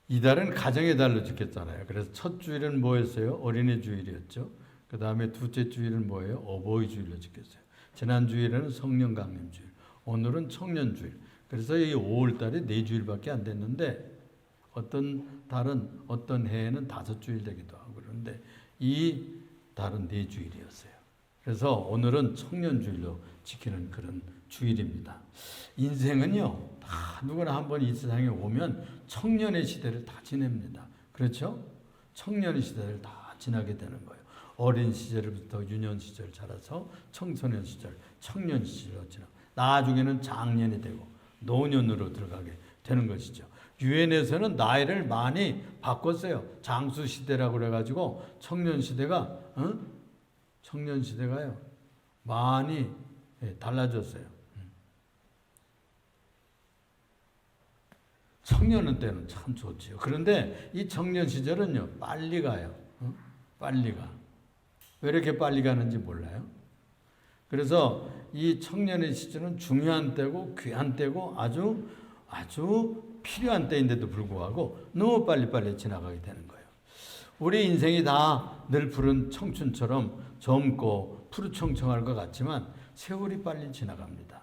이달은 가정의 달로 지켰잖아요. 그래서 첫 주일은 뭐였어요? 어린이 주일이었죠. 그 다음에 둘째 주일은 뭐예요? 어버이 주일로 지켰어요. 지난 주일은 성령 강림 주일, 오늘은 청년 주일. 그래서 이 5월 달에 4주일밖에 안 됐는데 어떤 달은 어떤 해에는 5주일 되기도 하고 그런데 이 달은 4주일이었어요. 그래서 오늘은 청년 주일로 지키는 그런 주일입니다. 인생은요, 다 누구나 한번 이 세상에 오면 청년의 시대를 다 지냅니다. 그렇죠? 청년의 시대를 다 지나게 되는 거예요. 어린 시절부터 유년 시절 자라서 청소년 시절, 청년 시절로 지나 나중에는 장년이 되고 노년으로 들어가게 되는 것이죠. 유엔에서는 나이를 많이 바꿨어요. 장수 시대라고 그래가지고 청년 시대가 청년 시대가요 많이 달라졌어요. 청년 때는 참 좋지요. 그런데 이 청년 시절은요 빨리 가요. 빨리 가. 왜 이렇게 빨리 가는지 몰라요? 그래서 이 청년의 시절은 중요한 때고 귀한 때고 아주 필요한 때인데도 불구하고 너무 빨리빨리 지나가게 되는 거예요. 우리 인생이 다 늘 푸른 청춘처럼 젊고 푸르청청할 것 같지만 세월이 빨리 지나갑니다.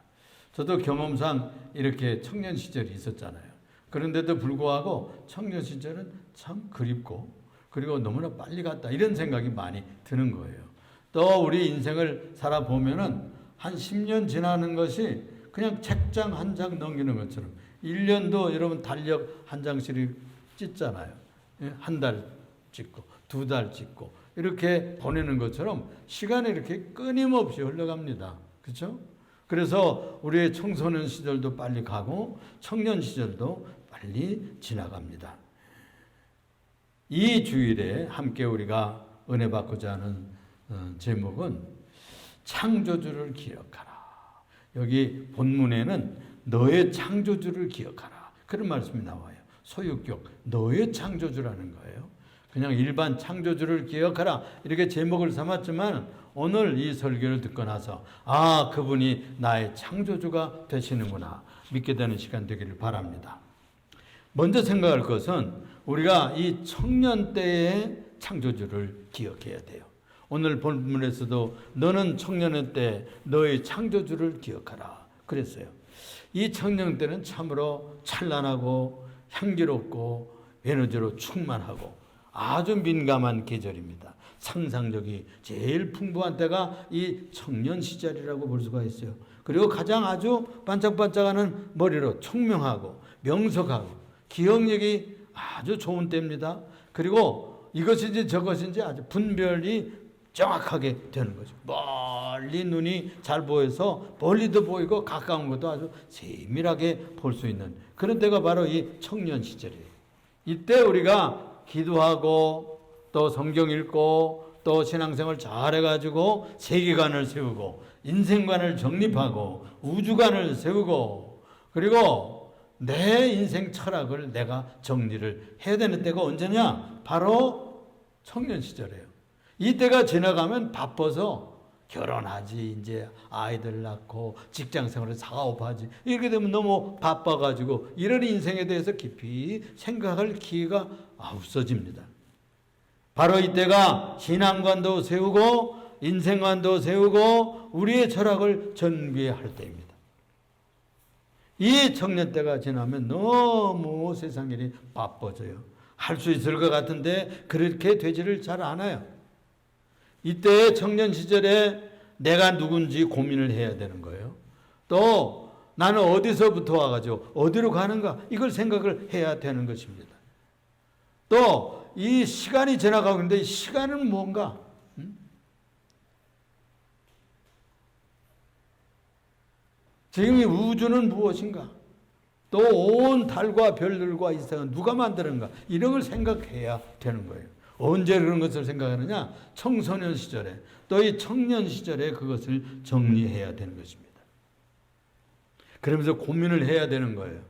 저도 경험상 이렇게 청년 시절이 있었잖아요. 그런데도 불구하고 청년 시절은 참 그립고 그리고 너무나 빨리 갔다 이런 생각이 많이 드는 거예요. 또 우리 인생을 살아보면은 한 10년 지나는 것이 그냥 책장 한 장 넘기는 것처럼 1년도 여러분 달력 한 장씩 찢잖아요. 한 달 찍고 2달 찍고 이렇게 보내는 것처럼 시간이 이렇게 끊임없이 흘러갑니다. 그렇죠? 그래서 우리의 청소년 시절도 빨리 가고 청년 시절도 빨리 지나갑니다. 이 주일에 함께 우리가 은혜 받고자 하는 제목은 창조주를 기억하라. 여기 본문에는 너의 창조주를 기억하라. 그런 말씀이 나와요. 소유격, 너의 창조주라는 거예요. 그냥 일반 창조주를 기억하라. 이렇게 제목을 삼았지만 오늘 이 설교를 듣고 나서 그분이 나의 창조주가 되시는구나. 믿게 되는 시간 되기를 바랍니다. 먼저 생각할 것은 우리가 이 청년 때의 창조주를 기억해야 돼요. 오늘 본문에서도 너는 청년의 때 너의 창조주를 기억하라 그랬어요. 이 청년 때는 참으로 찬란하고 향기롭고 에너지로 충만하고 아주 민감한 계절입니다. 상상력이 제일 풍부한 때가 이 청년 시절이라고 볼 수가 있어요. 그리고 가장 아주 반짝반짝하는 머리로 총명하고 명석하고 기억력이 아주 좋은 때입니다. 그리고 이것인지 저것인지 아주 분별이 정확하게 되는 거죠. 멀리 눈이 잘 보여서 멀리도 보이고 가까운 것도 아주 세밀하게 볼 수 있는 그런 때가 바로 이 청년 시절이에요. 이때 우리가 기도하고 또 성경 읽고 또 신앙생활 잘해가지고 세계관을 세우고 인생관을 정립하고 우주관을 세우고 그리고 내 인생 철학을 내가 정리를 해야 되는 때가 언제냐? 바로 청년 시절이에요. 이때가 지나가면 바빠서 결혼하지, 이제 아이들 낳고 직장생활을 사업하지 이렇게 되면 너무 바빠가지고 이런 인생에 대해서 깊이 생각할 기회가 없어집니다. 바로 이때가 신앙관도 세우고 인생관도 세우고 우리의 철학을 전개할 때입니다. 이 청년 때가 지나면 너무 세상 일이 바빠져요. 할 수 있을 것 같은데 그렇게 되지를 잘 않아요. 이때 청년 시절에 내가 누군지 고민을 해야 되는 거예요. 또 나는 어디서부터 와가지고 어디로 가는가 이걸 생각을 해야 되는 것입니다. 또 이 시간이 지나가고 있는데 이 시간은 뭔가? 지금 이 우주는 무엇인가? 또 온 달과 별들과 이 세상은 누가 만드는가? 이런 걸 생각해야 되는 거예요. 언제 그런 것을 생각하느냐? 청소년 시절에 또 이 청년 시절에 그것을 정리해야 되는 것입니다. 그러면서 고민을 해야 되는 거예요.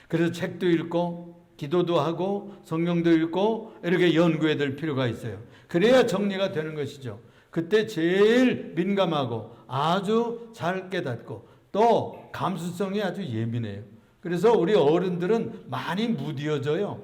그래서 책도 읽고 기도도 하고 성경도 읽고 이렇게 연구해야 될 필요가 있어요. 그래야 정리가 되는 것이죠. 그때 제일 민감하고 아주 잘 깨닫고 또 감수성이 아주 예민해요. 그래서 우리 어른들은 많이 무뎌져요.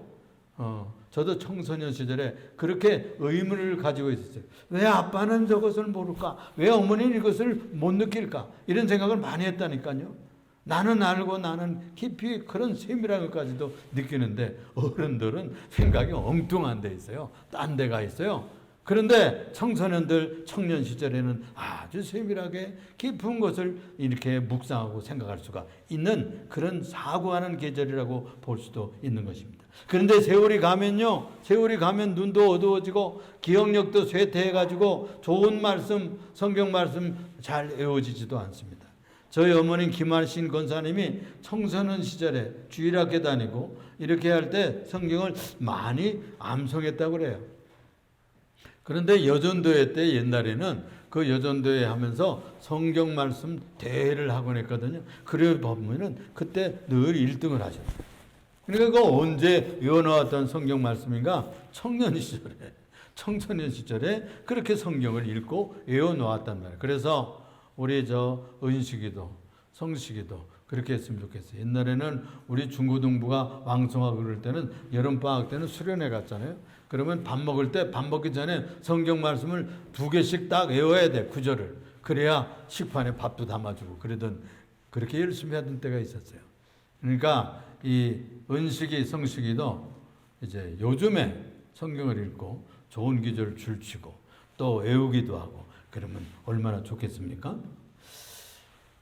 저도 청소년 시절에 그렇게 의문을 가지고 있었어요. 왜 아빠는 저것을 모를까? 왜 어머니는 이것을 못 느낄까? 이런 생각을 많이 했다니까요. 나는 알고 나는 깊이 그런 세밀한 것까지도 느끼는데 어른들은 생각이 엉뚱한 데 있어요. 딴 데가 있어요. 그런데 청소년들 청년 시절에는 아주 세밀하게 깊은 것을 이렇게 묵상하고 생각할 수가 있는 그런 사고하는 계절이라고 볼 수도 있는 것입니다. 그런데 세월이 가면요, 세월이 가면 눈도 어두워지고 기억력도 쇠퇴해가지고 좋은 말씀, 성경 말씀 잘 외워지지도 않습니다. 저희 어머님 김한신 권사님이 청소년 시절에 주일학교 다니고 이렇게 할 때 성경을 많이 암송했다고 그래요. 그런데 여전도회 때 옛날에는 그 여전도회 하면서 성경 말씀 대회를 하곤 했거든요. 그래 보면은 그때 늘 1등을 하셨어요. 그러니까 그 언제 외워놓았던 성경 말씀인가? 청년 시절에, 청소년 시절에 그렇게 성경을 읽고 외워놓았단 말이에요. 그래서 우리 은식이도, 성식이도 그렇게 했으면 좋겠어요. 옛날에는 우리 중고등부가 왕성하고 그럴 때는 여름방학 때는 수련회 갔잖아요. 그러면 밥 먹을 때 밥 먹기 전에 성경 말씀을 2개씩 딱 외워야 돼, 구절을. 그래야 식판에 밥도 담아주고 그렇게 열심히 하던 때가 있었어요. 그러니까 이 은식이, 성식이도 이제 요즘에 성경을 읽고 좋은 기절을 줄치고 또 외우기도 하고 그러면 얼마나 좋겠습니까?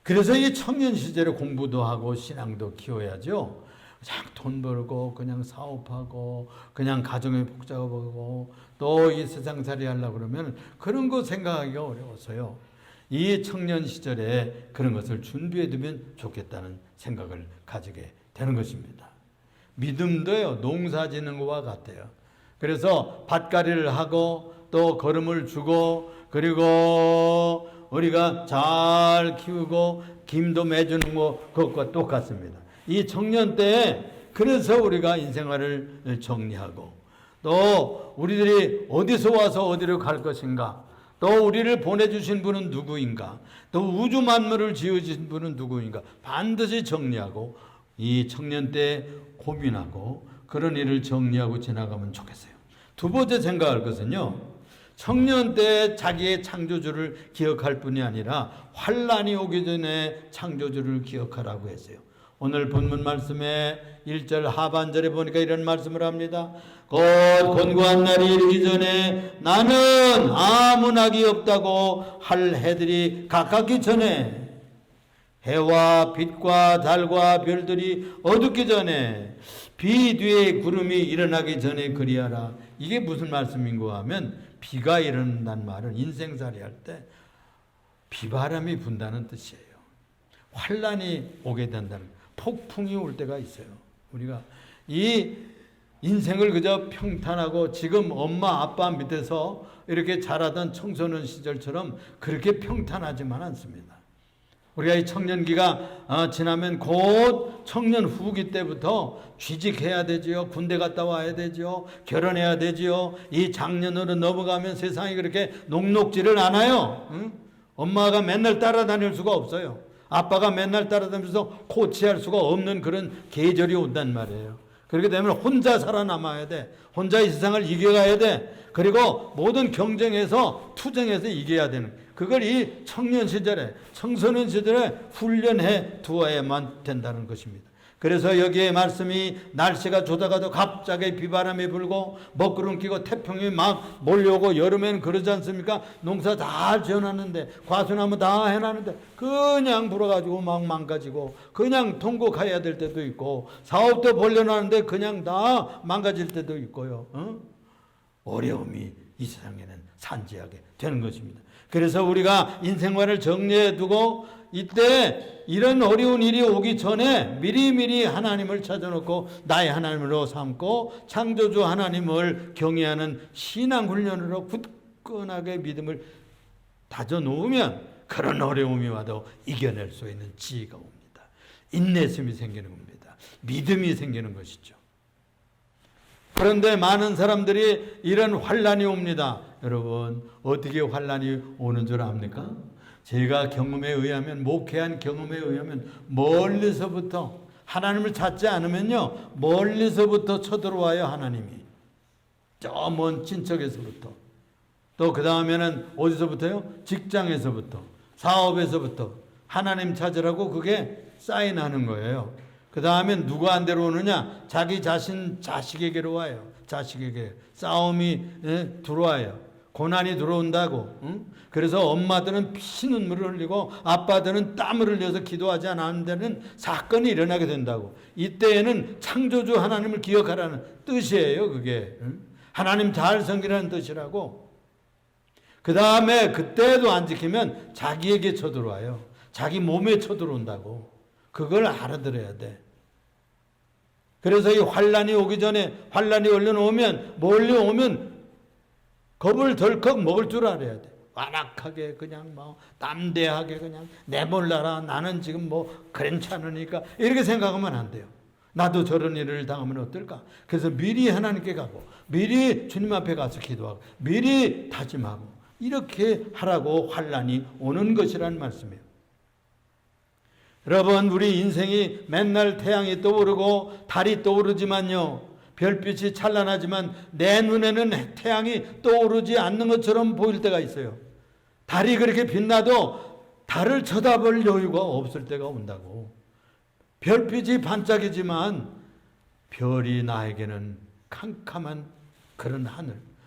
그래서 이 청년 시절에 공부도 하고 신앙도 키워야죠. 그냥 돈 벌고 그냥 사업하고 그냥 가정에 복잡하고 또 이 세상살이 하려고 그러면 그런 거 생각하기가 어려워서요. 이 청년 시절에 그런 것을 준비해 두면 좋겠다는 생각을 가지게 되는 것입니다. 믿음도요, 농사 짓는 것과 같아요. 그래서 밭갈이를 하고 또 거름을 주고 그리고 우리가 잘 키우고 김도 매주는 것과 똑같습니다. 이 청년 때에 그래서 우리가 인생활을 정리하고 또 우리들이 어디서 와서 어디로 갈 것인가, 또 우리를 보내주신 분은 누구인가, 또 우주 만물을 지으신 분은 누구인가 반드시 정리하고 이 청년 때 고민하고 그런 일을 정리하고 지나가면 좋겠어요. 두 번째 생각할 것은요, 청년 때 자기의 창조주를 기억할 뿐이 아니라 환란이 오기 전에 창조주를 기억하라고 했어요. 오늘 본문 말씀에 1절 하반절에 보니까 이런 말씀을 합니다. 곧 권고한 날이 이르기 전에 나는 아무 낙이 없다고 할 해들이 가깝기 전에 해와 빛과 달과 별들이 어둡기 전에 비 뒤에 구름이 일어나기 전에 그리하라. 이게 무슨 말씀인가 하면 비가 일어난다는 말은 인생살이 할 때 비바람이 분다는 뜻이에요. 환란이 오게 된다는, 폭풍이 올 때가 있어요. 우리가 이 인생을 그저 평탄하고 지금 엄마 아빠 밑에서 이렇게 자라던 청소년 시절처럼 그렇게 평탄하지만 않습니다. 우리가 이 청년기가 지나면 곧 청년 후기 때부터 취직해야 되지요. 군대 갔다 와야 되지요. 결혼해야 되지요. 이 장년으로 넘어가면 세상이 그렇게 녹록지를 않아요. 응? 엄마가 맨날 따라다닐 수가 없어요. 아빠가 맨날 따라다니면서 코치할 수가 없는 그런 계절이 온단 말이에요. 그렇게 되면 혼자 살아남아야 돼. 혼자 이 세상을 이겨가야 돼. 그리고 모든 경쟁에서 투쟁해서 이겨야 되는, 그걸 이 청년 시절에, 청소년 시절에 훈련해 두어야만 된다는 것입니다. 그래서 여기에 말씀이 날씨가 좋다가도 갑자기 비바람이 불고 먹구름 끼고 태풍이 막 몰려오고, 여름에는 그러지 않습니까? 농사 다 지어놨는데 과수나무 다 해놨는데 그냥 불어가지고 막 망가지고 그냥 통곡해야 될 때도 있고, 사업도 벌려놨는데 그냥 다 망가질 때도 있고요. 어려움이 이 세상에는 산지하게 되는 것입니다. 그래서 우리가 인생관을 정리해 두고 이때 이런 어려운 일이 오기 전에 미리미리 하나님을 찾아놓고 나의 하나님으로 삼고 창조주 하나님을 경외하는 신앙훈련으로 굳건하게 믿음을 다져놓으면 그런 어려움이 와도 이겨낼 수 있는 지혜가 옵니다. 인내심이 생기는 겁니다. 믿음이 생기는 것이죠. 그런데 많은 사람들이 이런 환란이 옵니다. 여러분, 어떻게 환란이 오는 줄 압니까? 제가 경험에 의하면, 목회한 경험에 의하면 멀리서부터 하나님을 찾지 않으면요, 멀리서부터 쳐들어와요, 하나님이. 저 먼 친척에서부터. 또 그 다음에는 어디서부터요? 직장에서부터, 사업에서부터 하나님 찾으라고 그게 사인하는 거예요. 그 다음에 누가 안 데려오느냐? 자기 자식에게로 와요. 자식에게. 싸움이 들어와요. 고난이 들어온다고. 응? 그래서 엄마들은 피눈물을 흘리고 아빠들은 땀을 흘려서 기도하지 않는 데는 사건이 일어나게 된다고. 이때에는 창조주 하나님을 기억하라는 뜻이에요. 그게. 응? 하나님 잘 섬기라는 뜻이라고. 그 다음에 그때도 안 지키면 자기에게 쳐들어와요. 자기 몸에 쳐들어온다고. 그걸 알아들어야 돼. 그래서 이 환란이 오기 전에, 환란이 얼른 오면, 멀리 오면 겁을 덜컥 먹을 줄 알아야 돼. 완악하게 그냥 뭐 담대하게 그냥 내몰라라, 나는 지금 뭐 괜찮으니까 이렇게 생각하면 안 돼요. 나도 저런 일을 당하면 어떨까? 그래서 미리 하나님께 가고, 미리 주님 앞에 가서 기도하고, 미리 다짐하고, 이렇게 하라고 환란이 오는 것이라는 말씀이에요. 여러분, 우리 인생이 맨날 태양이 떠오르고 달이 떠오르지만요, 별빛이 찬란하지만 내 눈에는 태양이 떠오르지 않는 것처럼 보일 때가 있어요. 달이 그렇게 빛나도 달을 쳐다볼 여유가 없을 때가 온다고. 별빛이 반짝이지만 별이 나에게는 캄캄한 그런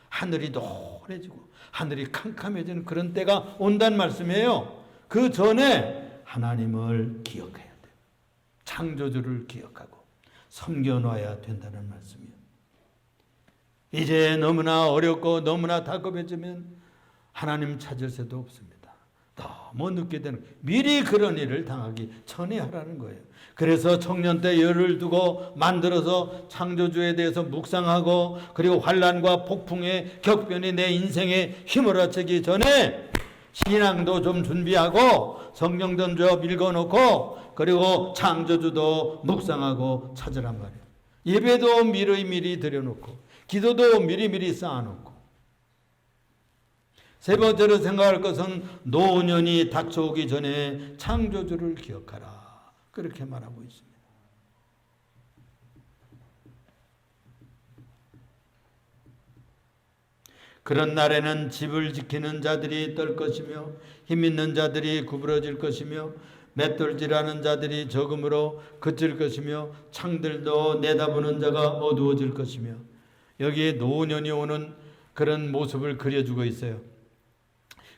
하늘이 노래지고 하늘이 캄캄해지는 그런 때가 온다는 말씀이에요. 그 전에 하나님을 기억해야 돼요. 창조주를 기억하고 섬겨놔야 된다는 말씀이에요. 이제 너무나 어렵고 너무나 다급해지면 하나님 찾을 새도 없습니다. 너무 늦게 되는, 미리 그런 일을 당하기 전에 하라는 거예요. 그래서 청년 때 열을 두고 만들어서 창조주에 대해서 묵상하고, 그리고 환란과 폭풍의 격변이 내 인생에 휘몰아치기 전에 신앙도 좀 준비하고 성경도 좀 읽어놓고, 그리고 창조주도 묵상하고 찾으란 말이에요. 예배도 미리 드려놓고, 기도도 미리 쌓아놓고. 세 번째로 생각할 것은 노년이 닥쳐오기 전에 창조주를 기억하라. 그렇게 말하고 있습니다. 그런 날에는 집을 지키는 자들이 떨 것이며 힘 있는 자들이 구부러질 것이며 맷돌질하는 자들이 적음으로 그칠 것이며 창들도 내다보는 자가 어두워질 것이며, 여기에 노년이 오는 그런 모습을 그려주고 있어요.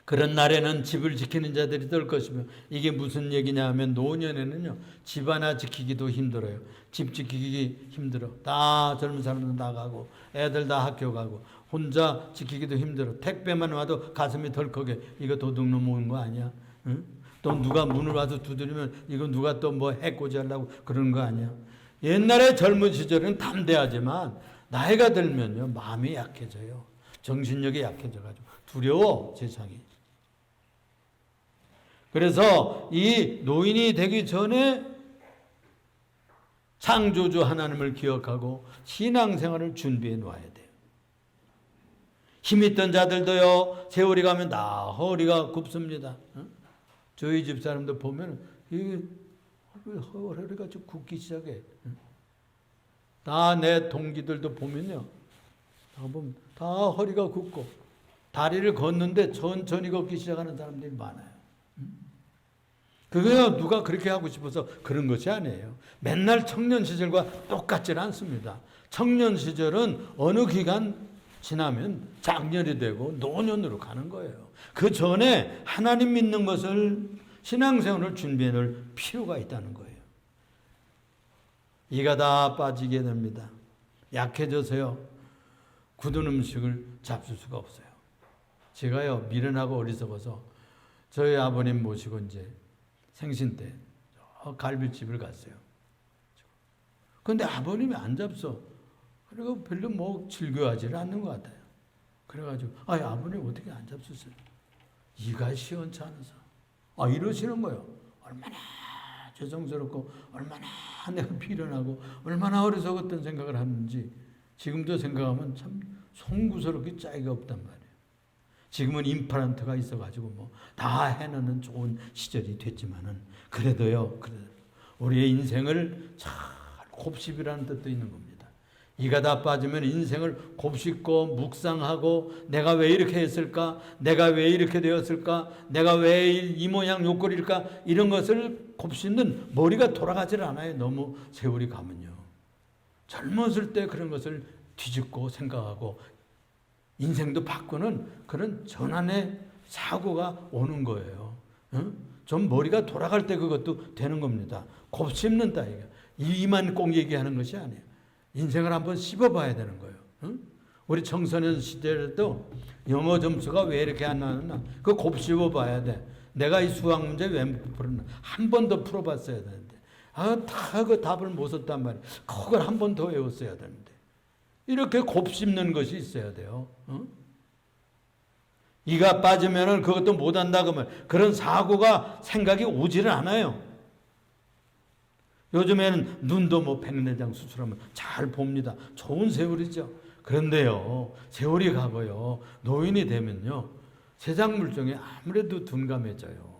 그런 날에는 집을 지키는 자들이 떨 것이며, 이게 무슨 얘기냐 하면 노년에는요, 집 하나 지키기도 힘들어요. 집 지키기 힘들어. 다 젊은 사람들 나가고 애들 다 학교 가고 혼자 지키기도 힘들어. 택배만 와도 가슴이 덜컥해. 이거 도둑놈 오는 거 아니야? 응? 또 누가 문을 와서 두드리면 이거 누가 또 뭐 해코지 하려고 그러는 거 아니야? 옛날에 젊은 시절은 담대하지만 나이가 들면요, 마음이 약해져요. 정신력이 약해져가지고 두려워, 세상이. 그래서 이 노인이 되기 전에 창조주 하나님을 기억하고 신앙생활을 준비해 놓아야 돼요. 힘있던 자들도요, 세월이 가면 다 허리가 굽습니다. 저희 집 사람들 보면 이게 허리가 좀 굽기 시작해. 다 내 동기들도 보면요, 다 허리가 굽고 다리를 걷는데 천천히 걷기 시작하는 사람들이 많아요. 그게 누가 그렇게 하고 싶어서 그런 것이 아니에요. 맨날 청년 시절과 똑같지는 않습니다. 청년 시절은 어느 기간 지나면 장년이 되고 노년으로 가는 거예요. 그 전에 하나님 믿는 것을, 신앙생활을 준비해 놓을 필요가 있다는 거예요. 이가 다 빠지게 됩니다. 약해져서요, 굳은 음식을 잡술 수가 없어요. 제가요, 미련하고 어리석어서 저희 아버님 모시고 이제 생신 때 갈비집을 갔어요. 그런데 아버님이 안 잡숴. 그리고 별로 뭐 즐겨하지를 않는 것 같아요. 그래가지고 아버님 어떻게 안 잡수세요? 이가 시원치 않아서. 이러시는 거예요. 얼마나 죄송스럽고 얼마나 내가 비련하고 얼마나 어리석었던 생각을 하는지 지금도 생각하면 참 송구스럽게 짝이 없단 말이에요. 지금은 임플란트가 있어가지고 뭐 다 해놓는 좋은 시절이 됐지만은 그래도요, 우리의 인생을 잘 곱씹이라는 뜻도 있는 겁니다. 이가 다 빠지면 인생을 곱씹고 묵상하고 내가 왜 이렇게 했을까? 내가 왜 이렇게 되었을까? 내가 왜 이 모양 요 꼴일까? 이런 것을 곱씹는 머리가 돌아가질 않아요. 너무 세월이 가면요. 젊었을 때 그런 것을 뒤집고 생각하고 인생도 바꾸는 그런 전환의 사고가 오는 거예요. 좀 머리가 돌아갈 때 그것도 되는 겁니다. 곱씹는다. 이만 꼭 얘기하는 것이 아니에요. 인생을 한번 씹어봐야 되는 거예요. 우리 청소년 시절에도 영어 점수가 왜 이렇게 안 나왔나? 그거 곱씹어봐야 돼. 내가 이 수학 문제 왜 못 풀었나? 한 번 더 풀어봤어야 되는데. 다 그 답을 못 썼단 말이에요. 그걸 한 번 더 외웠어야 되는데. 이렇게 곱씹는 것이 있어야 돼요. 이가 빠지면은 그것도 못한다 그러면 그런 사고가 생각이 오지를 않아요. 요즘에는 눈도 뭐 백내장 수술하면 잘 봅니다. 좋은 세월이죠. 그런데요, 세월이 가고요, 노인이 되면요, 세상 물정에 아무래도 둔감해져요.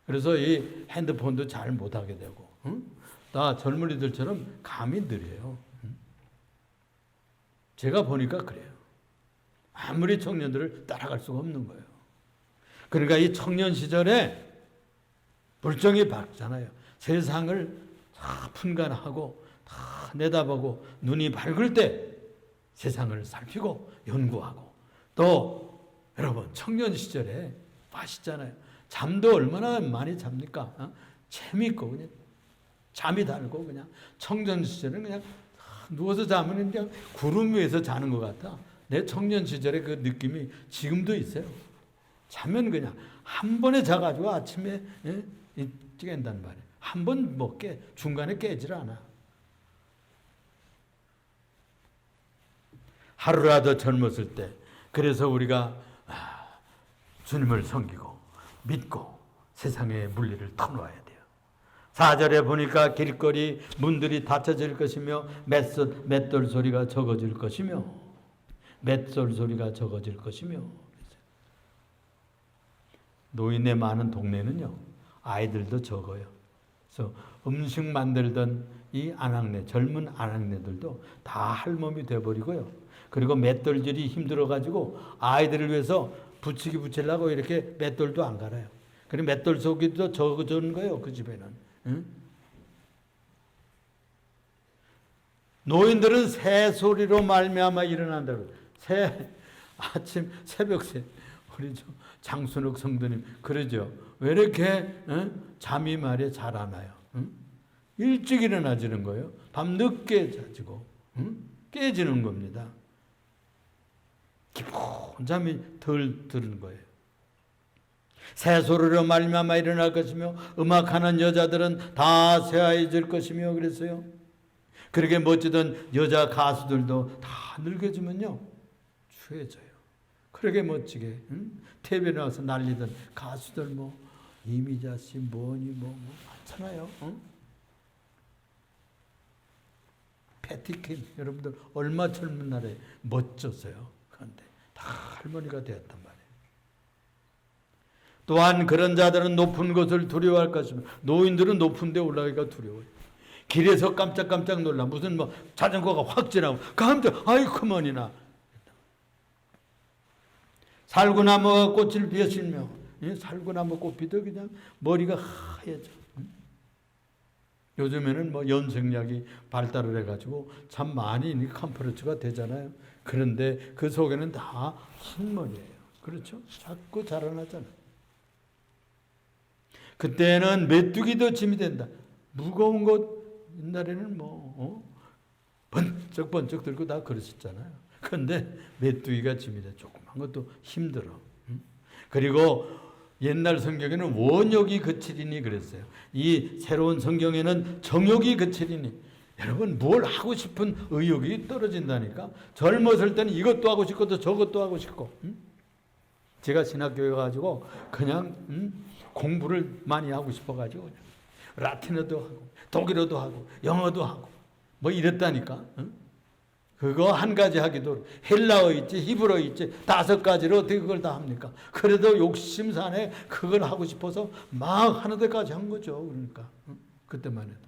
그래서 이 핸드폰도 잘 못하게 되고, 다 젊은이들처럼 감이 느려요. 제가 보니까 그래요. 아무리 청년들을 따라갈 수가 없는 거예요. 그러니까 이 청년 시절에 물정이 밝잖아요. 세상을 다 분간하고 다 내다보고 눈이 밝을 때 세상을 살피고 연구하고 또 여러분 청년 시절에 맛있잖아요. 잠도 얼마나 많이 잡니까? 재미있고 그냥 잠이 달고 그냥 청년 시절은 그냥 누워서 자면 그냥 구름 위에서 자는 것 같아. 내 청년 시절의 그 느낌이 지금도 있어요. 자면 그냥 한 번에 자가지고 아침에 깬단 말이에요. 한 번 못 깨, 중간에 깨질 않아. 하루라도 젊었을 때, 그래서 우리가 주님을 섬기고 믿고 세상의 물리를 터놓아야 돼요. 4절에 보니까 길거리 문들이 닫혀질 것이며 맷돌 소리가 적어질 것이며 맷돌 소리가 적어질 것이며 노인의 많은 동네는요 아이들도 적어요. 그래서 음식 만들던 이 아낙네 젊은 아낙네들도 다 할멈이 돼버리고요. 그리고 맷돌질이 힘들어가지고 아이들을 위해서 붙이려고 이렇게 맷돌도 안 갈아요. 그리고 맷돌 소리도 적어주는 거예요. 그 집에는. 응? 노인들은 새 소리로 말미암아 일어난다고. 아침 새벽새 우리 장순옥 성도님 그러죠. 왜 이렇게 잠이 말이야 잘 안 와요? 일찍 일어나지는 거예요. 밤 늦게 자지고 깨지는 겁니다. 깊은 잠이 덜 드는 거예요. 새 소리로 말미암아 일어날 것이며 음악하는 여자들은 다 새하얘질 것이며 그랬어요. 그렇게 멋지던 여자 가수들도 다 늙어지면요 추해져요. 그렇게 멋지게 TV에 나와서 난리던 가수들 뭐 이미자 씨 뭐니 뭐 많잖아요. 패티킴 여러분들 얼마 젊은 날에 멋졌어요. 그런데 다 할머니가 되었단 말이에요. 또한 그런 자들은 높은 것을 두려워할 것이며 노인들은 높은 데 올라가기가 두려워요. 길에서 깜짝깜짝 놀라. 무슨 뭐 자전거가 확 지나고 깜짝 아이쿠머니나 살구나무가 꽃을 피웠으며 살구나무 꽃피도 그냥 머리가 하얘져. 요즘에는 뭐 연생약이 발달을 해가지고 참 많이 컴프레츠가 되잖아요. 그런데 그 속에는 다 흰머리예요. 그렇죠? 자꾸 자라나잖아요. 그때는 메뚜기도 짐이 된다. 무거운 것 옛날에는 번쩍번쩍 들고 다 그랬었잖아요. 그런데 메뚜기가 짐이 돼. 조그만 것도 힘들어. 그리고 옛날 성경에는 원욕이 그치리니 그랬어요. 이 새로운 성경에는 정욕이 그치리니. 여러분 뭘 하고 싶은 의욕이 떨어진다니까. 젊었을 때는 이것도 하고 싶고 또 저것도 하고 싶고. 제가 신학교에 가지고 그냥 공부를 많이 하고 싶어가지고 라틴어도 하고 독일어도 하고 영어도 하고 뭐 이랬다니까. 그거 한 가지 하기도 헬라어 있지 히브리어 있지 5가지로 어떻게 그걸 다 합니까? 그래도 욕심산에 그걸 하고 싶어서 막 하는 데까지 한 거죠. 그러니까 그때만 해도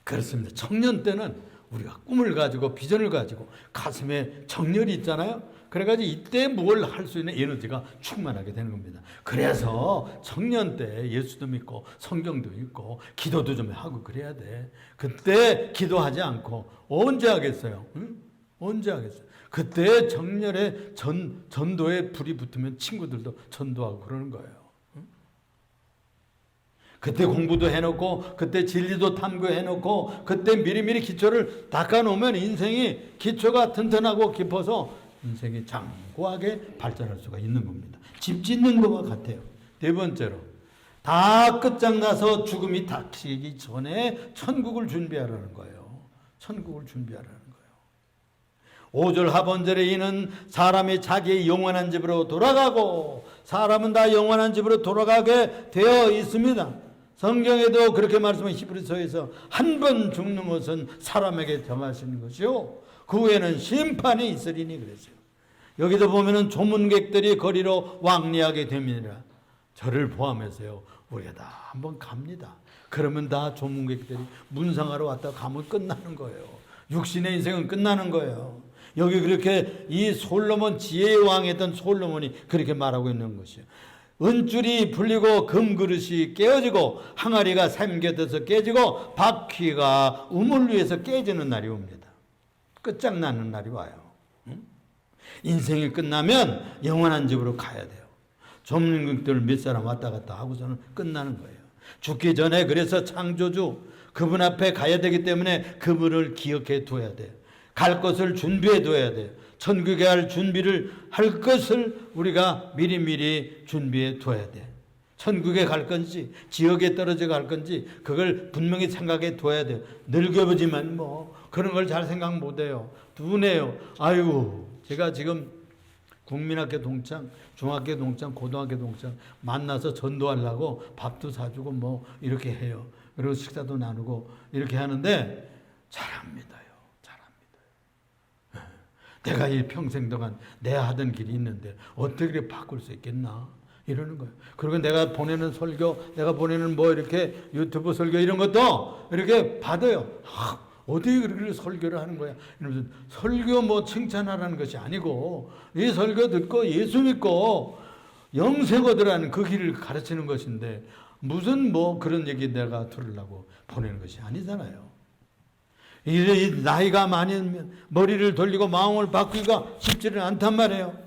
그렇습니다. 청년 때는 우리가 꿈을 가지고 비전을 가지고 가슴에 정열이 있잖아요. 그래가지고 이때 뭘 할 수 있는 에너지가 충만하게 되는 겁니다. 그래서 청년 때 예수도 믿고 성경도 읽고 기도도 좀 하고 그래야 돼. 그때 기도하지 않고 언제 하겠어요? 응? 언제 하겠어요? 그때 정열에 전도에 불이 붙으면 친구들도 전도하고 그러는 거예요. 그때 공부도 해놓고 그때 진리도 탐구해놓고 그때 미리미리 기초를 닦아놓으면 인생이 기초가 튼튼하고 깊어서 인생이 장구하게 발전할 수가 있는 겁니다. 집 짓는 것과 같아요. 네 번째로 다 끝장나서 죽음이 닥치기 전에 천국을 준비하라는 거예요. 천국을 준비하라는 거예요. 5절 하본절에 이는 사람이 자기의 영원한 집으로 돌아가고 사람은 다 영원한 집으로 돌아가게 되어 있습니다. 성경에도 그렇게 말씀한 히브리서에서 한 번 죽는 것은 사람에게 정하시는 것이요 그 후에는 심판이 있으리니 그랬어요. 여기도 보면은 조문객들이 거리로 왕래하게 됩니다. 저를 포함해서요 우리가 다 한번 갑니다. 그러면 다 조문객들이 문상하러 왔다 가면 끝나는 거예요. 육신의 인생은 끝나는 거예요. 여기 그렇게 이 솔로몬 지혜의 왕이었던 솔로몬이 그렇게 말하고 있는 것이에요. 은줄이 풀리고 금그릇이 깨어지고 항아리가 삼겨져서 깨지고 바퀴가 우물 위에서 깨지는 날이 옵니다. 끝장나는 날이 와요. 인생이 끝나면 영원한 집으로 가야 돼요. 조문객들 몇 사람 왔다 갔다 하고서는 끝나는 거예요. 죽기 전에 그래서 창조주 그분 앞에 가야 되기 때문에 그분을 기억해 둬야 돼요. 갈 것을 준비해 둬야 돼요. 천국에 갈 준비를 할 것을 우리가 미리미리 준비해 둬야 돼. 천국에 갈 건지 지역에 떨어져 갈 건지 그걸 분명히 생각해 둬야 돼요. 늙어보지만 뭐 그런 걸 잘 생각 못해요. 둔해요. 아이고 제가 지금 국민학교 동창, 중학교 동창, 고등학교 동창 만나서 전도하려고 밥도 사주고 뭐 이렇게 해요. 그리고 식사도 나누고 이렇게 하는데 잘합니다요. 내가 이 평생 동안 내가 하던 길이 있는데 어떻게 바꿀 수 있겠나 이러는 거예요. 그리고 내가 보내는 설교, 내가 보내는 뭐 이렇게 유튜브 설교 이런 것도 이렇게 받아요. 어떻게 그렇게 설교를 하는 거야? 이러면서 설교 뭐 칭찬하라는 것이 아니고 이 설교 듣고 예수 믿고 영생 얻으라는 그 길을 가르치는 것인데 무슨 뭐 그런 얘기 내가 들으려고 보내는 것이 아니잖아요. 이 나이가 많으면 머리를 돌리고 마음을 바꾸기가 쉽지는 않단 말이에요.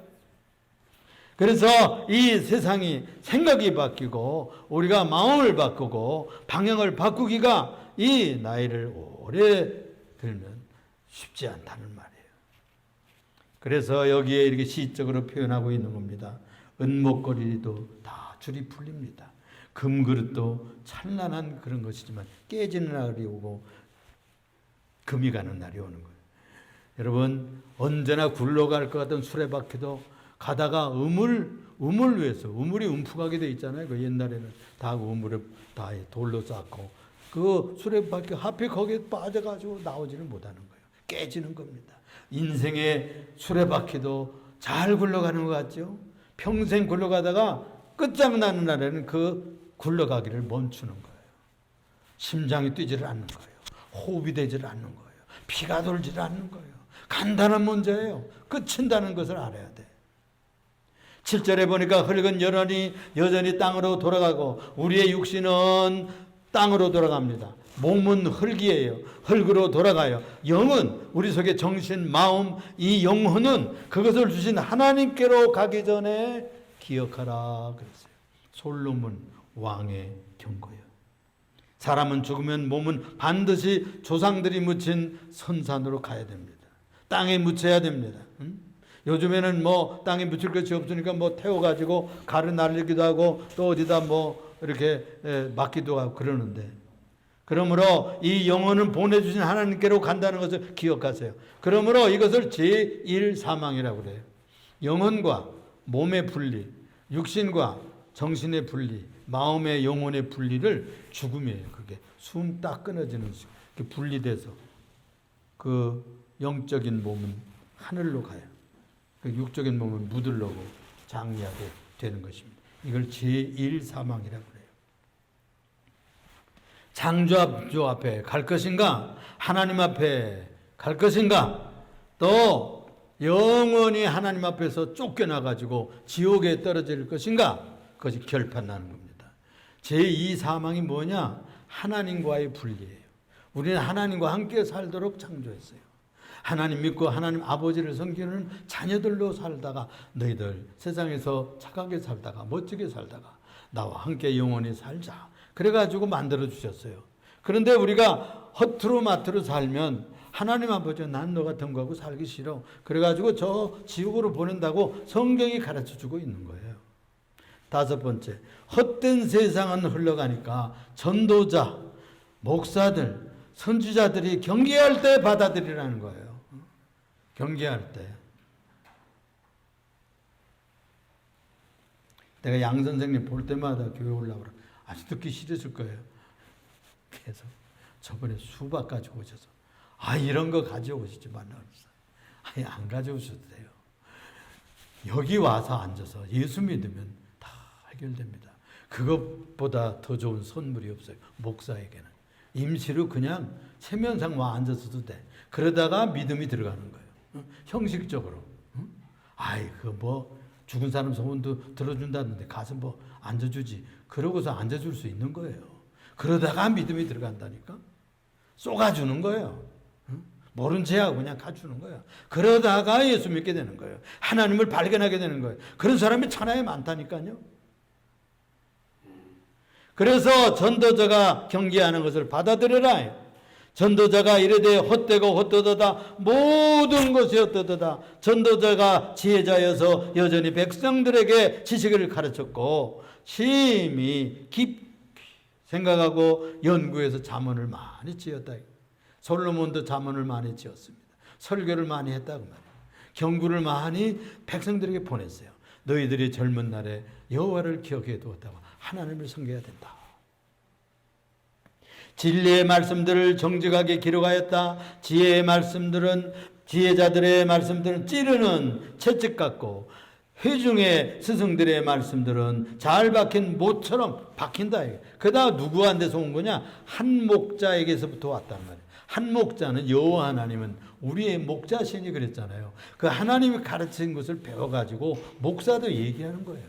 그래서 이 세상이 생각이 바뀌고 우리가 마음을 바꾸고 방향을 바꾸기가 이 나이를 오래 들면 쉽지 않다는 말이에요. 그래서 여기에 이렇게 시적으로 표현하고 있는 겁니다. 은목걸이도 다 줄이 풀립니다. 금그릇도 찬란한 그런 것이지만 깨지는 날이 오고 금이 가는 날이 오는 거예요. 여러분 언제나 굴러갈 것 같은 수레바퀴도 가다가 우물 위에서 우물이 움푹하게 돼 있잖아요. 그 옛날에는 다 우물을 다 돌로 쌓고 그 수레바퀴 하필 거기에 빠져가지고 나오지는 못하는 거예요. 깨지는 겁니다. 인생의 수레바퀴도 잘 굴러가는 것 같죠. 평생 굴러가다가 끝장나는 날에는 그 굴러가기를 멈추는 거예요. 심장이 뛰지를 않는 거예요. 호흡이 되지를 않는 거예요. 피가 돌지를 않는 거예요. 간단한 문제예요. 끝인다는 것을 알아야 돼. 7절에 보니까 흙은 여전히 땅으로 돌아가고 우리의 육신은 땅으로 돌아갑니다. 몸은 흙이에요. 흙으로 돌아가요. 영은 우리 속에 정신, 마음, 이 영혼은 그것을 주신 하나님께로 가기 전에 기억하라 그랬어요. 솔로몬 왕의 경고예요. 사람은 죽으면 몸은 반드시 조상들이 묻힌 선산으로 가야 됩니다. 땅에 묻혀야 됩니다. 요즘에는 뭐 땅에 묻힐 것이 없으니까 뭐 태워가지고 가루 날리기도 하고 또 어디다 뭐 이렇게 맡기도 하고 그러는데 그러므로 이 영혼은 보내주신 하나님께로 간다는 것을 기억하세요. 그러므로 이것을 제1사망이라고 그래요. 영혼과 몸의 분리, 육신과 정신의 분리, 마음의 영혼의 분리를 죽음이에요. 그게 숨 딱 끊어지는 분리돼서 그 영적인 몸은 하늘로 가요. 그 육적인 몸은 묻으려고 장리하게 되는 것입니다. 이걸 제1사망이라고 그래요. 창조주 앞에 갈 것인가? 하나님 앞에 갈 것인가? 또 영원히 하나님 앞에서 쫓겨나가지고 지옥에 떨어질 것인가? 그것이 결판나는 겁니다. 제2 사망이 뭐냐? 하나님과의 분리예요. 우리는 하나님과 함께 살도록 창조했어요. 하나님 믿고 하나님 아버지를 섬기는 자녀들로 살다가 너희들 세상에서 착하게 살다가 멋지게 살다가 나와 함께 영원히 살자. 그래가지고 만들어 주셨어요. 그런데 우리가 허투루마투루 살면 하나님 아버지 난 너 같은 거하고 살기 싫어. 그래가지고 저 지옥으로 보낸다고 성경이 가르쳐주고 있는 거예요. 5번째, 헛된 세상은 흘러가니까 전도자, 목사들, 선지자들이 경계할 때 받아들이라는 거예요. 경계할 때. 내가 양 선생님 볼 때마다 교회 올라오라. 아주 듣기 싫으실 거예요. 그래서 저번에 수박 가지고 오셔서 이런 거 가져오시지 말라 그랬어요. 안 가져오셔도 돼요. 여기 와서 앉아서 예수 믿으면 다 해결됩니다. 그것보다 더 좋은 선물이 없어요. 목사에게는. 임시로 그냥 체면상 와 앉아서도 돼. 그러다가 믿음이 들어가는 거예요. 형식적으로. 죽은 사람 소원도 들어준다는데 가서 앉아주지. 그러고서 앉아줄 수 있는 거예요. 그러다가 믿음이 들어간다니까. 쏘가주는 거예요. 모른 체하고 그냥 가주는 거예요. 그러다가 예수 믿게 되는 거예요. 하나님을 발견하게 되는 거예요. 그런 사람이 천하에 많다니까요. 그래서 전도자가 경계하는 것을 받아들여라. 전도자가 이르되 헛되고 헛되도다 모든 것이 헛되도다. 전도자가 지혜자여서 여전히 백성들에게 지식을 가르쳤고 심히 깊이 생각하고 연구해서 잠언을 많이 지었다. 솔로몬도 잠언을 많이 지었습니다. 설교를 많이 했다고 말이에요. 경구를 많이 백성들에게 보냈어요. 너희들이 젊은 날에 여호와를 기억해 두었다고 하나님을 섬겨야 된다. 진리의 말씀들을 정직하게 기록하였다. 지혜자들의 말씀들은 찌르는 채찍 같고 회중의 스승들의 말씀들은 잘 박힌 못처럼 박힌다. 그러다 누구한테서 온 거냐? 한 목자에게서부터 왔단 말이에요. 한 목자는 여호와 하나님은 우리의 목자신이 그랬잖아요. 그 하나님이 가르친 것을 배워가지고 목사도 얘기하는 거예요.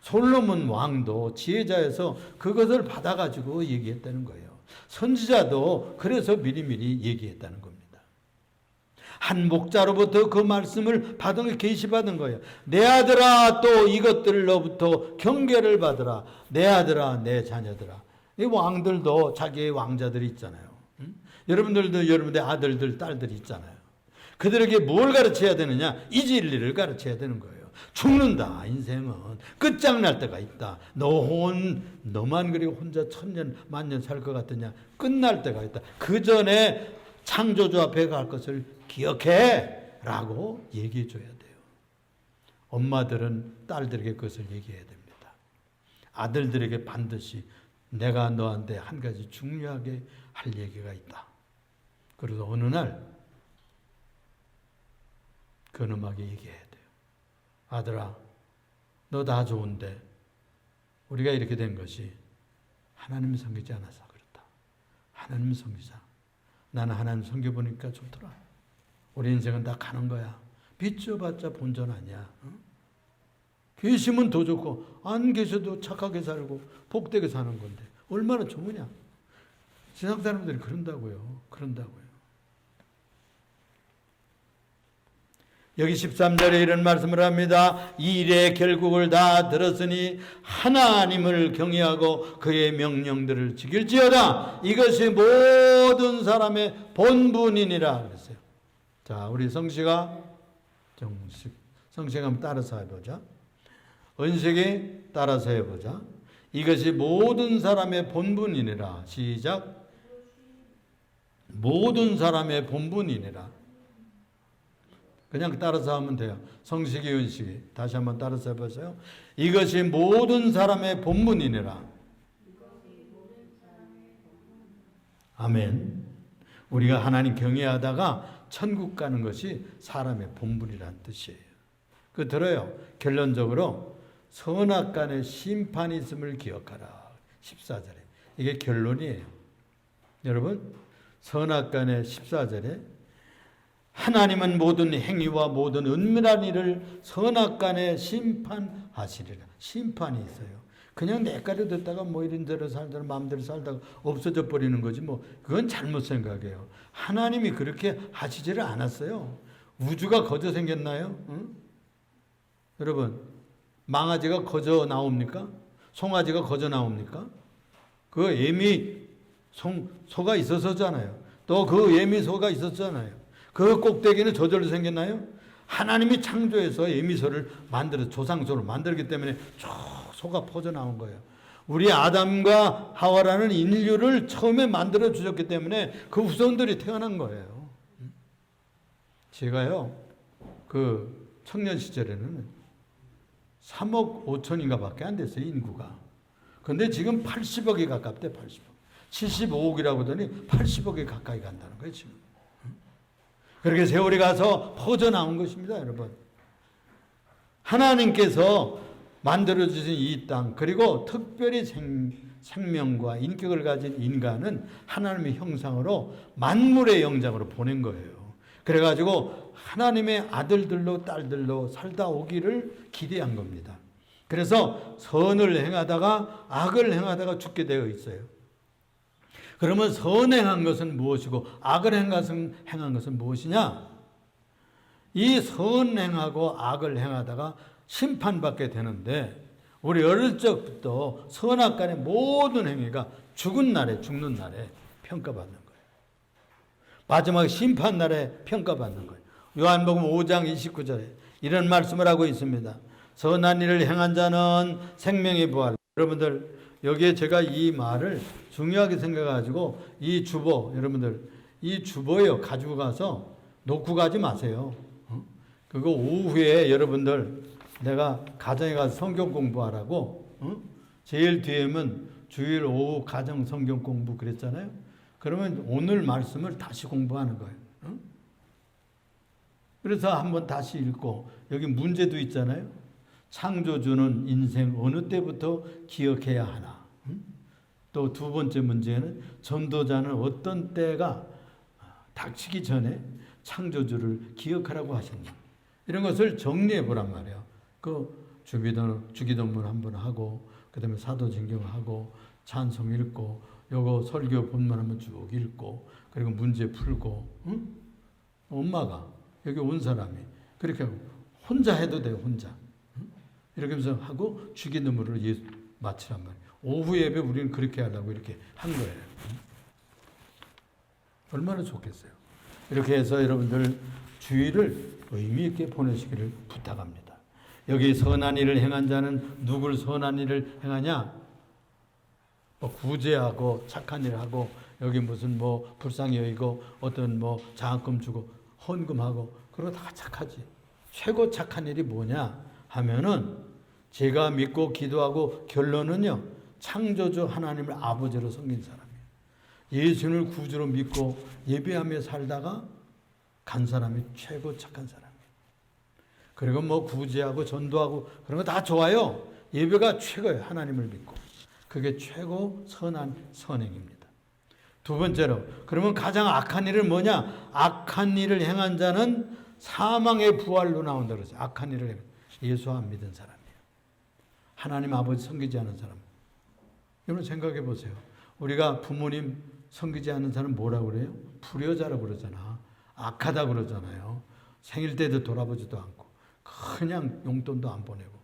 솔로몬 왕도 지혜자에서 그것을 받아가지고 얘기했다는 거예요. 선지자도 그래서 미리미리 얘기했다는 겁니다. 한 목자로부터 그 말씀을 받은 계시받은 거예요. 내 아들아 또 이것들로부터 경계를 받으라. 내 아들아 내 자녀들아. 이 왕들도 자기의 왕자들이 있잖아요. 여러분들도 여러분의 아들들 딸들이 있잖아요. 그들에게 뭘 가르쳐야 되느냐? 이 진리를 가르쳐야 되는 거예요. 죽는다. 인생은 끝장날 때가 있다. 너만 그리고 혼자 천년 만년 살 것 같으냐? 끝날 때가 있다. 그 전에 창조주 앞에 갈 것을 기억해 라고 얘기해 줘야 돼요. 엄마들은 딸들에게 그것을 얘기해야 됩니다. 아들들에게 반드시 내가 너한테 한 가지 중요하게 할 얘기가 있다. 그래서 어느 날 근엄하게 얘기해야 돼요. 아들아, 너 다 좋은데 우리가 이렇게 된 것이 하나님을 섬기지 않아서 그렇다. 하나님을 섬기자. 나는 하나님 섬겨보니까 좋더라. 우리 인생은 다 가는 거야. 빚져봤자 본전 아니야. 계시면 더 좋고 안 계셔도 착하게 살고 복되게 사는 건데 얼마나 좋으냐. 세상 사람들이 그런다고요. 여기 13절에 이런 말씀을 합니다. 이 일의 결국을 다 들었으니 하나님을 경외하고 그의 명령들을 지킬지어다. 이것이 모든 사람의 본분이니라 그랬어요. 자, 우리 성씨가 한번 따라서 해보자. 은식이 따라서 해보자. 이것이 모든 사람의 본분이니라. 시작. 모든 사람의 본분이니라. 그냥 따라서 하면 돼요. 성식이, 은식이. 다시 한번 따라서 해보세요. 이것이 모든 사람의 본분이니라. 아멘. 우리가 하나님 경외하다가 천국 가는 것이 사람의 본분이라는 뜻이에요. 그 들어요. 결론적으로 선악간의 심판이 있음을 기억하라. 14절에. 이게 결론이에요. 여러분, 선악간의 14절에 하나님은 모든 행위와 모든 은밀한 일을 선악간에 심판하시리라. 심판이 있어요. 그냥 내까지 듣다가 뭐 이런저런 살다가 마음대로 살다가 없어져 버리는 거지 뭐 그건 잘못 생각해요. 하나님이 그렇게 하시지를 않았어요. 우주가 거저 생겼나요? 응? 여러분, 망아지가 거저 나옵니까? 송아지가 거저 나옵니까? 그 소가 있었잖아요. 또 그 예미소가 있었잖아요. 그 꼭대기는 저절로 생겼나요? 하나님이 창조해서 예미소를 만들어 조상소를 만들기 때문에 쭉 소가 퍼져 나온 거예요. 우리 아담과 하와라는 인류를 처음에 만들어 주셨기 때문에 그 후손들이 태어난 거예요. 제가요, 그 청년 시절에는 3억 5천인가 밖에 안 됐어요, 인구가. 근데 지금 80억이 가깝대, 80억. 75억이라고 하더니 80억이 가까이 간다는 거예요, 지금. 그렇게 세월이 가서 퍼져 나온 것입니다, 여러분. 하나님께서 만들어주신 이 땅, 그리고 특별히 생명과 인격을 가진 인간은 하나님의 형상으로 만물의 영장으로 보낸 거예요. 그래가지고 하나님의 아들들로 딸들로 살다 오기를 기대한 겁니다. 그래서 선을 행하다가 악을 행하다가 죽게 되어 있어요. 그러면 선행한 것은 무엇이고 악을 행한 것은 무엇이냐? 이 선행하고 악을 행하다가 심판받게 되는데 우리 어릴 적부터 선악간의 모든 행위가 죽는 날에 평가받는 거예요. 마지막 심판 날에 평가받는 거예요. 요한복음 5장 29절에 이런 말씀을 하고 있습니다. 선한 일을 행한 자는 생명의 부활. 여러분들 여기에 제가 이 말을 중요하게 생각해가지고 이 주보, 여러분들 이 주보요 가지고 가서 놓고 가지 마세요. 그거 오후에 여러분들 내가 가정에 가서 성경 공부하라고 제일 뒤에는 주일 오후 가정 성경 공부 그랬잖아요. 그러면 오늘 말씀을 다시 공부하는 거예요. 그래서 한번 다시 읽고 여기 문제도 있잖아요. 창조주는 인생 어느 때부터 기억해야 하나. 또 두 번째 문제는 전도자는 어떤 때가 닥치기 전에 창조주를 기억하라고 하셨나. 이런 것을 정리해 보란 말이에요. 그 주기도문 한번 하고 그다음에 사도신경 하고 찬송 읽고 요거 설교 본문 한번 쭉 읽고 그리고 문제 풀고 엄마가 여기 온 사람이 그렇게 하고 혼자 해도 돼요. 혼자. 이렇게 하면서 하고 주기도문을 마치란 말이에요. 오후 예배 우리는 그렇게 하려고 이렇게 한 거예요. 얼마나 좋겠어요. 이렇게 해서 여러분들 주일을 의미 있게 보내시기를 부탁합니다. 여기 선한 일을 행한 자는 누굴 선한 일을 행하냐? 뭐 구제하고 착한 일 하고 여기 무슨 뭐 불쌍히 여기고 어떤 뭐 장학금 주고 헌금하고 그런 거 다 착하지. 최고 착한 일이 뭐냐 하면은 제가 믿고 기도하고 결론은요. 창조주 하나님을 아버지로 섬긴 사람이에요. 예수를 구주로 믿고 예배하며 살다가 간 사람이 최고 착한 사람이에요. 그리고 뭐 구제하고 전도하고 그런 거 다 좋아요. 예배가 최고예요. 하나님을 믿고. 그게 최고 선한 선행입니다. 두 번째로 그러면 가장 악한 일은 뭐냐? 악한 일을 행한 자는 사망의 부활로 나온다 그러죠. 악한 일을 행한 예수 안 믿은 사람이에요. 하나님 아버지 섬기지 않은 사람. 여러분 생각해 보세요. 우리가 부모님 섬기지 않는 사람 뭐라고 그래요? 불효자라고 그러잖아. 악하다 그러잖아요. 생일 때도 돌아보지도 않고 그냥 용돈도 안 보내고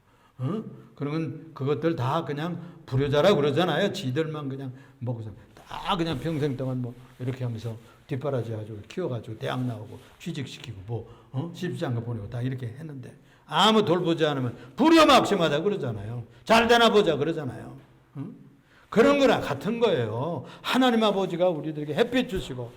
그러면 그것들 다 그냥 불효자라고 그러잖아요. 지들만 그냥 먹고서 다 그냥 평생 동안 뭐 이렇게 하면서 뒷바라지 가지고 키워가지고 대학 나오고 취직시키고 뭐 시집장가 보내고 다 이렇게 했는데 아무 돌보지 않으면 불효막심하다 그러잖아요. 잘 되나 보자 그러잖아요. 그런 거랑 같은 거예요. 하나님 아버지가 우리들에게 햇빛 주시고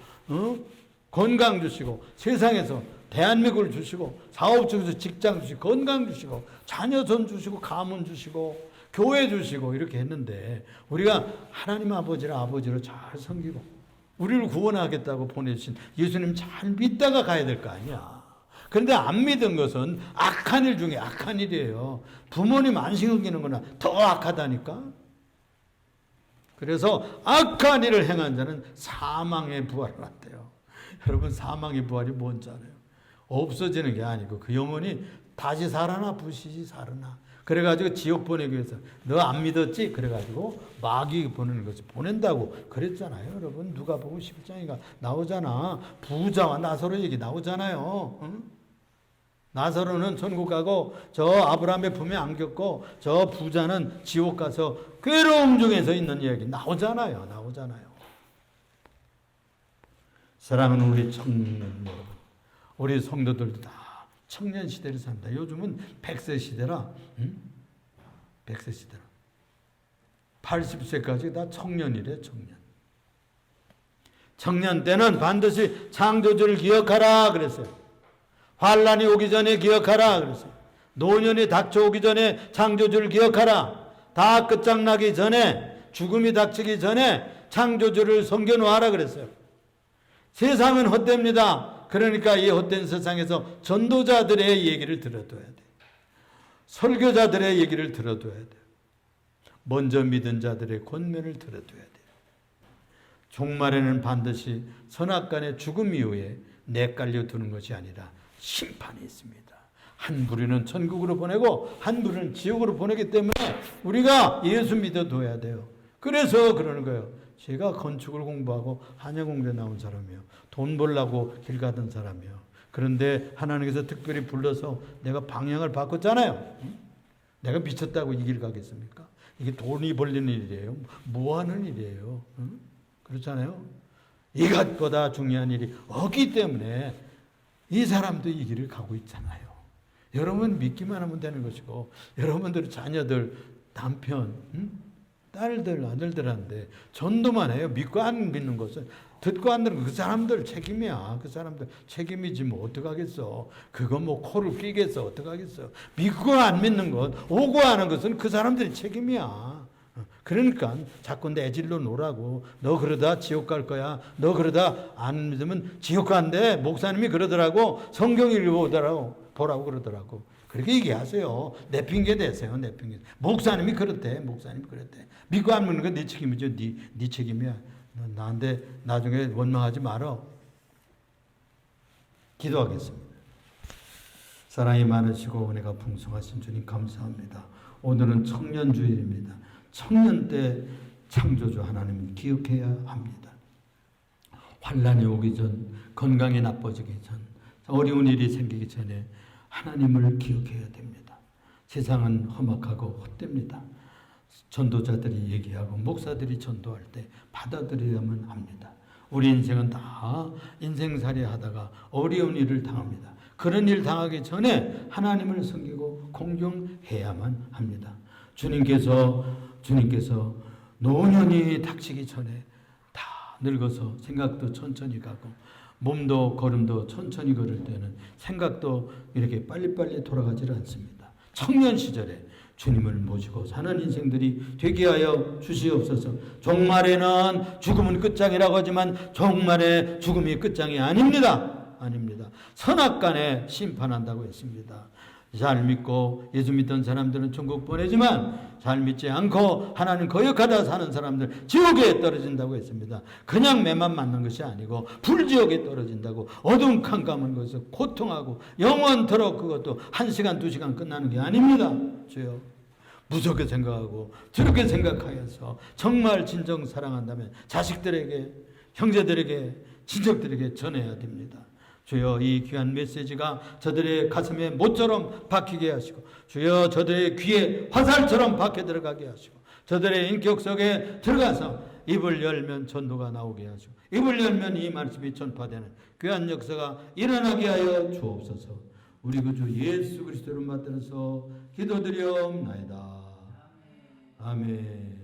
건강 주시고 세상에서 대한민국을 주시고 사업 중에서 직장 주시고 건강 주시고 자녀손 주시고 가문 주시고 교회 주시고 이렇게 했는데 우리가 하나님 아버지로 잘 섬기고 우리를 구원하겠다고 보내주신 예수님 잘 믿다가 가야 될 거 아니야. 그런데 안 믿은 것은 악한 일 중에 악한 일이에요. 부모님 안 섬기는 거나 더 악하다니까. 그래서 악한 일을 행한 자는 사망의 부활을 한대요. 여러분, 사망의 부활이 뭔지 알아요? 없어지는 게 아니고 그 영혼이 다시 살아나 부시시 살아나. 그래가지고 지옥 보내기 위해서 너 안 믿었지? 그래가지고 마귀 보내는 것을 보낸다고 그랬잖아요. 여러분, 누가복음 11장이가 나오잖아. 부자와 나사로 얘기 나오잖아요. 응? 나사로는 천국 가고 저 아브라함의 품에 안겼고 저 부자는 지옥 가서 괴로움 중에서 있는 이야기 나오잖아요. 사랑하는 우리 청년 여러분, 우리 성도들도 다 청년 시대를 산다. 요즘은 100세 시대라. 100세 시대라. 80세까지 다 청년이래. 청년 때는 반드시 창조주를 기억하라 그랬어요. 환란이 오기 전에 기억하라 그랬어요. 노년이 닥쳐오기 전에 창조주를 기억하라. 다 끝장나기 전에, 죽음이 닥치기 전에 창조주를 섬겨놓아라 그랬어요. 세상은 헛됩니다. 그러니까 이 헛된 세상에서 전도자들의 얘기를 들어둬야 돼. 설교자들의 얘기를 들어둬야 돼. 먼저 믿은 자들의 권면을 들어둬야 돼. 종말에는 반드시 선악간의 죽음 이후에 내깔려 두는 것이 아니라 심판이 있습니다. 한 부류는 천국으로 보내고 한 부류는 지옥으로 보내기 때문에 우리가 예수 믿어둬야 돼요. 그래서 그러는 거예요. 제가 건축을 공부하고 한양공대 나온 사람이에요. 돈 벌려고 길 가던 사람이에요. 그런데 하나님께서 특별히 불러서 내가 방향을 바꿨잖아요. 내가 미쳤다고 이 길 가겠습니까? 이게 돈이 벌리는 일이에요. 뭐 하는 일이에요. 그렇잖아요. 이것보다 중요한 일이 없기 때문에 이 사람도 이 길을 가고 있잖아요. 여러분 믿기만 하면 되는 것이고, 여러분들 자녀들, 남편, 딸들, 아들들한테 전도만 해요. 믿고 안 믿는 것은, 듣고 안 듣는 그 사람들 책임이야. 그 사람들 책임이지 뭐 어떡하겠어. 그거 뭐 코를 끼겠어. 어떡하겠어. 믿고 안 믿는 것, 오고 하는 것은 그 사람들의 책임이야. 그러니까 자꾸 내질러 놓으라고. 너 그러다 지옥 갈 거야. 너 그러다 안 믿으면 지옥 간대. 목사님이 그러더라고. 성경 읽어보더라고. 보라고 그러더라고. 그렇게 얘기하세요. 내 핑계 대세요. 내 핑계. 목사님이 그렇대. 목사님이 그랬대. 믿고 안 믿는 건 네 책임이죠. 네 책임이야. 나한테 나중에 원망하지 말어. 기도하겠습니다. 사랑이 많으시고 은혜가 풍성하신 주님 감사합니다. 오늘은 청년주일입니다. 청년 때 창조주 하나님을 기억해야 합니다. 환란이 오기 전, 건강이 나빠지기 전, 어려운 일이 생기기 전에 하나님을 기억해야 됩니다. 세상은 험악하고 헛됩니다. 전도자들이 얘기하고 목사들이 전도할 때 받아들여야만 합니다. 우리 인생은 다 인생살이 하다가 어려운 일을 당합니다. 그런 일 당하기 전에 하나님을 섬기고 공경해야만 합니다. 주님께서 노년이 닥치기 전에 다 늙어서 생각도 천천히 가고 몸도 걸음도 천천히 걸을 때는 생각도 이렇게 빨리빨리 돌아가지 않습니다. 청년 시절에 주님을 모시고 사는 인생들이 되게 하여 주시옵소서. 종말에는 죽음은 끝장이라고 하지만 종말에 죽음이 끝장이 아닙니다. 선악간에 심판한다고 했습니다. 잘 믿고 예수 믿던 사람들은 천국 보내지만 잘 믿지 않고 하나님 거역하다 사는 사람들 지옥에 떨어진다고 했습니다. 그냥 매만 맞는 것이 아니고 불지옥에 떨어진다고. 어둠 캄캄한 것을 고통하고 영원토록 그것도 1시간 2시간 끝나는 게 아닙니다. 주여 무섭게 생각하고 저렇게 생각하여서 정말 진정 사랑한다면 자식들에게, 형제들에게, 친척들에게 전해야 됩니다. 주여 이 귀한 메시지가 저들의 가슴에 못처럼 박히게 하시고, 주여 저들의 귀에 화살처럼 박혀 들어가게 하시고, 저들의 인격 속에 들어가서 입을 열면 전도가 나오게 하시고, 입을 열면 이 말씀이 전파되는 귀한 역사가 일어나게 하여 주옵소서. 우리 구주 예수 그리스도를 받들어서 기도드리옵나이다. 아멘.